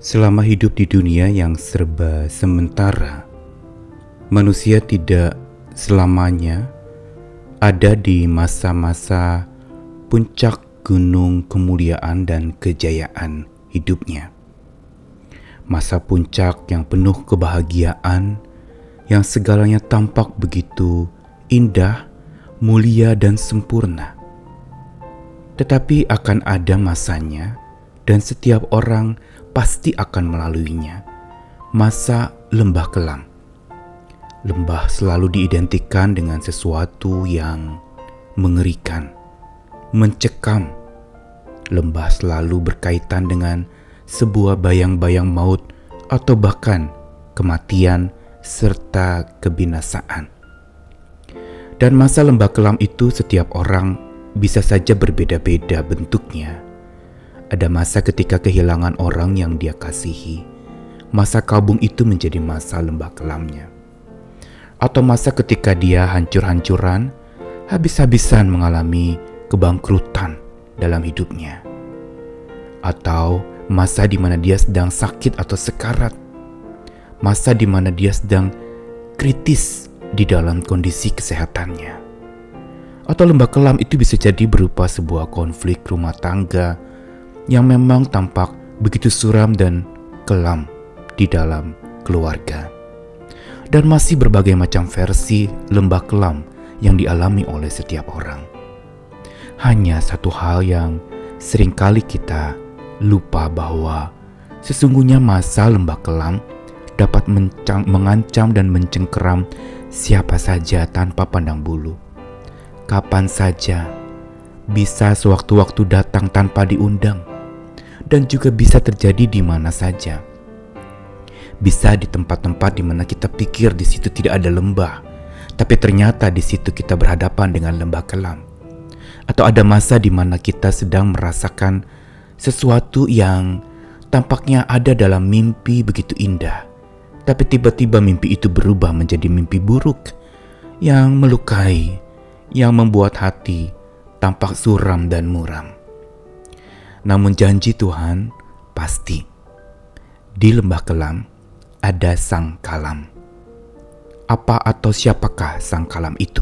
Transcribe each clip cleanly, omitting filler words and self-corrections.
Selama hidup di dunia yang serba sementara, manusia tidak selamanya ada di masa-masa puncak gunung kemuliaan dan kejayaan hidupnya. Masa puncak yang penuh kebahagiaan, yang segalanya tampak begitu indah, mulia dan sempurna. Tetapi akan ada masanya, dan setiap orang pasti akan melaluinya. Masa lembah kelam. Lembah selalu diidentikan dengan sesuatu yang mengerikan, mencekam. Lembah selalu berkaitan dengan sebuah bayang-bayang maut atau bahkan kematian serta kebinasaan. Dan masa lembah kelam itu setiap orang bisa saja berbeda-beda bentuknya. Ada masa ketika kehilangan orang yang dia kasihi. Masa kabung itu menjadi masa lembah kelamnya. Atau masa ketika dia hancur-hancuran, habis-habisan mengalami kebangkrutan dalam hidupnya. Atau masa di mana dia sedang sakit atau sekarat. Masa di mana dia sedang kritis di dalam kondisi kesehatannya. Atau lembah kelam itu bisa jadi berupa sebuah konflik rumah tangga yang memang tampak begitu suram dan kelam di dalam keluarga. Dan masih berbagai macam versi lembah kelam yang dialami oleh setiap orang. Hanya satu hal yang seringkali kita lupa, bahwa sesungguhnya masa lembah kelam dapat mengancam dan mencengkeram siapa saja tanpa pandang bulu. Kapan saja, bisa sewaktu-waktu datang tanpa diundang. Dan juga bisa terjadi di mana saja. Bisa di tempat-tempat di mana kita pikir di situ tidak ada lembah, tapi ternyata di situ kita berhadapan dengan lembah kelam. Atau ada masa di mana kita sedang merasakan sesuatu yang tampaknya ada dalam mimpi begitu indah, tapi tiba-tiba mimpi itu berubah menjadi mimpi buruk yang melukai, yang membuat hati tampak suram dan muram. Namun janji Tuhan pasti. Di lembah kelam ada sang kalam. Apa atau siapakah sang kalam itu?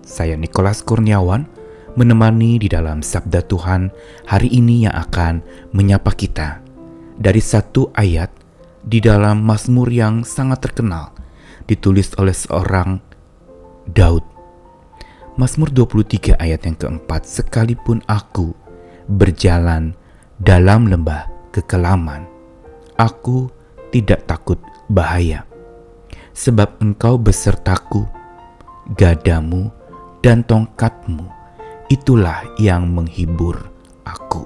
Saya Nikolas Kurniawan menemani di dalam Sabda Tuhan hari ini yang akan menyapa kita dari satu ayat di dalam Mazmur yang sangat terkenal, ditulis oleh seorang Daud. Mazmur 23 ayat yang keempat, sekalipun aku berjalan dalam lembah kekelaman, aku tidak takut bahaya, sebab engkau besertaku, gadamu dan tongkatmu, itulah yang menghibur aku.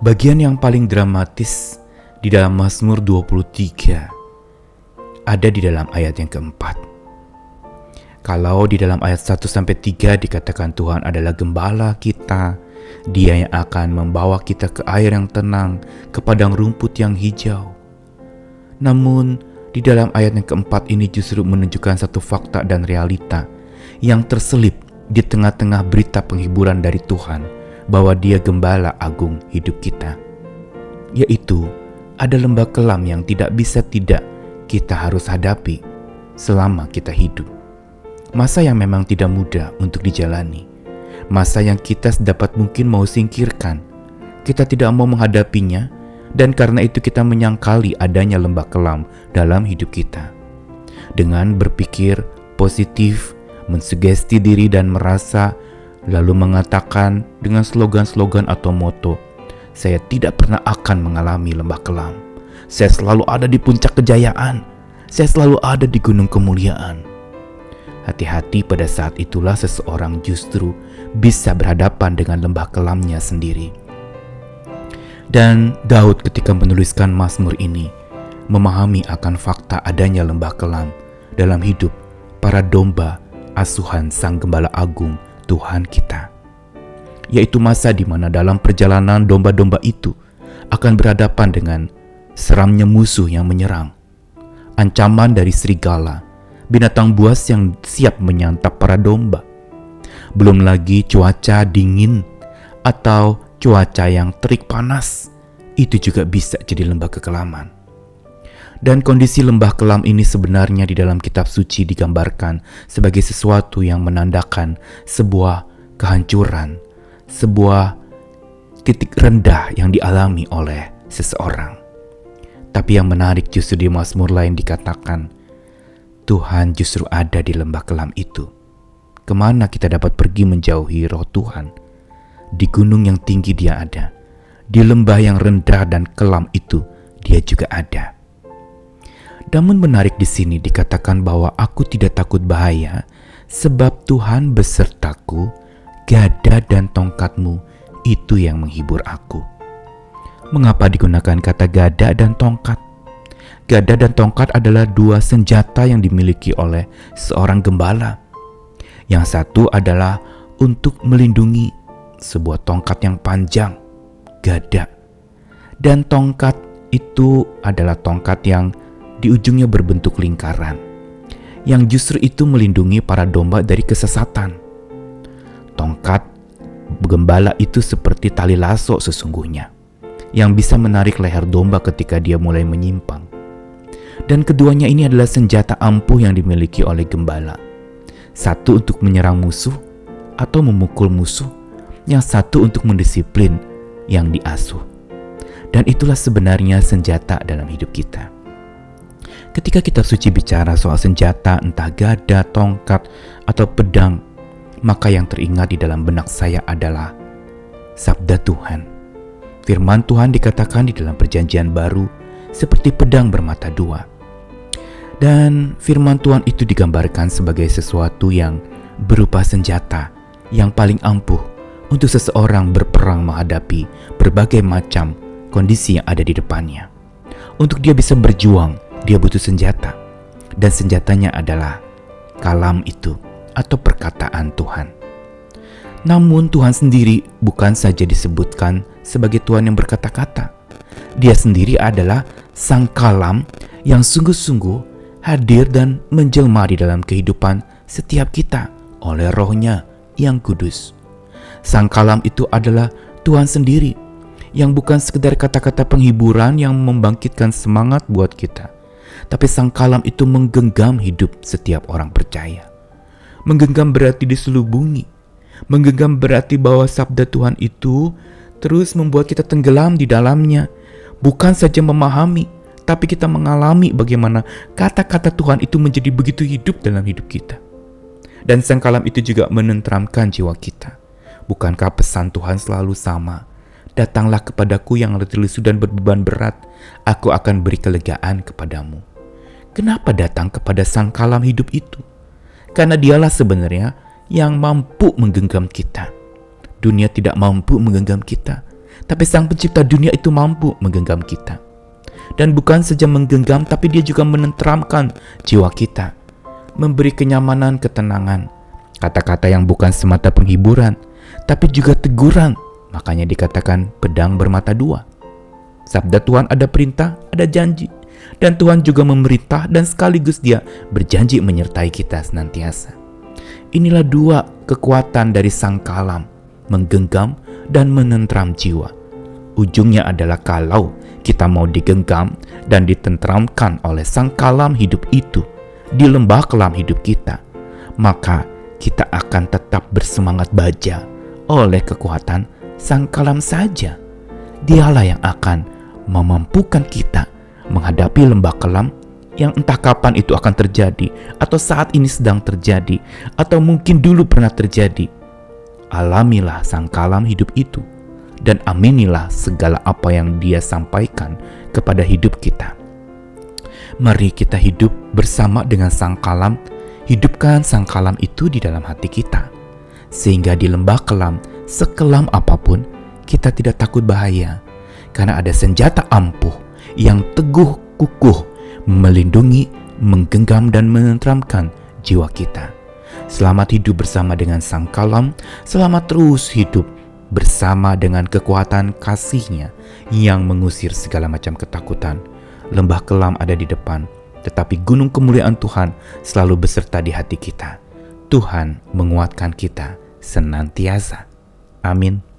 Bagian yang paling dramatis di dalam Mazmur 23 ada di dalam ayat yang keempat. Kalau di dalam ayat 1-3 dikatakan Tuhan adalah gembala kita, Dia yang akan membawa kita ke air yang tenang, ke padang rumput yang hijau. Namun di dalam ayat yang keempat ini justru menunjukkan satu fakta dan realita yang terselip di tengah-tengah berita penghiburan dari Tuhan, bahwa Dia gembala agung hidup kita. Yaitu ada lembah kelam yang tidak bisa tidak kita harus hadapi selama kita hidup. Masa yang memang tidak mudah untuk dijalani. Masa yang kita sedapat mungkin mau singkirkan. Kita tidak mau menghadapinya, dan karena itu kita menyangkali adanya lembah kelam dalam hidup kita. Dengan berpikir positif, mensugesti diri dan merasa, lalu mengatakan dengan slogan-slogan atau moto, saya tidak pernah akan mengalami lembah kelam. Saya selalu ada di puncak kejayaan. Saya selalu ada di gunung kemuliaan. Hati-hati, pada saat itulah seseorang justru bisa berhadapan dengan lembah kelamnya sendiri. Dan Daud ketika menuliskan Mazmur ini memahami akan fakta adanya lembah kelam dalam hidup para domba asuhan Sang Gembala Agung Tuhan kita. Yaitu masa di mana dalam perjalanan domba-domba itu akan berhadapan dengan seramnya musuh yang menyerang, ancaman dari serigala, binatang buas yang siap menyantap para domba. Belum lagi cuaca dingin atau cuaca yang terik panas itu juga bisa jadi lembah kekelaman. Dan kondisi lembah kelam ini sebenarnya di dalam kitab suci digambarkan sebagai sesuatu yang menandakan sebuah kehancuran, sebuah titik rendah yang dialami oleh seseorang. Tapi yang menarik justru di Mazmur lain dikatakan, Tuhan justru ada di lembah kelam itu. Kemana kita dapat pergi menjauhi roh Tuhan? Di gunung yang tinggi Dia ada. Di lembah yang rendah dan kelam itu Dia juga ada. Namun menarik di sini dikatakan bahwa aku tidak takut bahaya, sebab Tuhan besertaku, gada dan tongkatmu itu yang menghibur aku. Mengapa digunakan kata gada dan tongkat? Gada dan tongkat adalah dua senjata yang dimiliki oleh seorang gembala. Yang satu adalah untuk melindungi, sebuah tongkat yang panjang, gada. Dan tongkat itu adalah tongkat yang di ujungnya berbentuk lingkaran, yang justru itu melindungi para domba dari kesesatan. Tongkat gembala itu seperti tali lasso sesungguhnya, yang bisa menarik leher domba ketika dia mulai menyimpang. Dan keduanya ini adalah senjata ampuh yang dimiliki oleh gembala. Satu untuk menyerang musuh atau memukul musuh, yang satu untuk mendisiplin yang diasuh. Dan itulah sebenarnya senjata dalam hidup kita. Ketika kitab suci bicara soal senjata, entah gada, tongkat, atau pedang, maka yang teringat di dalam benak saya adalah sabda Tuhan. Firman Tuhan dikatakan di dalam perjanjian baru seperti pedang bermata dua. Dan firman Tuhan itu digambarkan sebagai sesuatu yang berupa senjata yang paling ampuh untuk seseorang berperang menghadapi berbagai macam kondisi yang ada di depannya. Untuk dia bisa berjuang, dia butuh senjata, dan senjatanya adalah kalam itu atau perkataan Tuhan. Namun Tuhan sendiri bukan saja disebutkan sebagai Tuhan yang berkata-kata. Dia sendiri adalah sang kalam yang sungguh-sungguh hadir dan menjelma di dalam kehidupan setiap kita oleh Roh-Nya yang kudus. Sang kalam itu adalah Tuhan sendiri, yang bukan sekedar kata-kata penghiburan yang membangkitkan semangat buat kita. Tapi sang kalam itu menggenggam hidup setiap orang percaya. Menggenggam berarti diselubungi. Menggenggam berarti bahwa sabda Tuhan itu terus membuat kita tenggelam di dalamnya. Bukan saja memahami, tapi kita mengalami bagaimana kata-kata Tuhan itu menjadi begitu hidup dalam hidup kita. Dan sang kalam itu juga menenteramkan jiwa kita. Bukankah pesan Tuhan selalu sama? Datanglah kepadaku yang letih lesu dan berbeban berat, aku akan beri kelegaan kepadamu. Kenapa datang kepada sang kalam hidup itu? Karena dialah sebenarnya yang mampu menggenggam kita. Dunia tidak mampu menggenggam kita, tapi sang pencipta dunia itu mampu menggenggam kita. Dan bukan saja menggenggam, tapi dia juga menenteramkan jiwa kita, memberi kenyamanan, ketenangan. Kata-kata yang bukan semata penghiburan, tapi juga teguran. Makanya dikatakan pedang bermata dua. Sabda Tuhan ada perintah, ada janji. Dan Tuhan juga memerintah dan sekaligus Dia berjanji menyertai kita senantiasa. Inilah dua kekuatan dari sang kalam, menggenggam dan menentram jiwa. Ujungnya adalah kalau kita mau digenggam dan ditentramkan oleh sang kalam hidup itu di lembah kelam hidup kita, maka kita akan tetap bersemangat baja oleh kekuatan sang kalam saja. Dialah yang akan memampukan kita menghadapi lembah kelam yang entah kapan itu akan terjadi, atau saat ini sedang terjadi, atau mungkin dulu pernah terjadi. Alamilah sang kalam hidup itu, dan aminilah segala apa yang Dia sampaikan kepada hidup kita. Mari kita hidup bersama dengan sang kalam, hidupkan sang kalam itu di dalam hati kita, sehingga di lembah kelam, sekelam apapun, kita tidak takut bahaya, karena ada senjata ampuh yang teguh kukuh melindungi, menggenggam dan menenteramkan jiwa kita. Selamat hidup bersama dengan sang kalam, selamat terus hidup bersama dengan kekuatan kasih-Nya yang mengusir segala macam ketakutan. Lembah kelam ada di depan, tetapi gunung kemuliaan Tuhan selalu beserta di hati kita. Tuhan menguatkan kita senantiasa. Amin.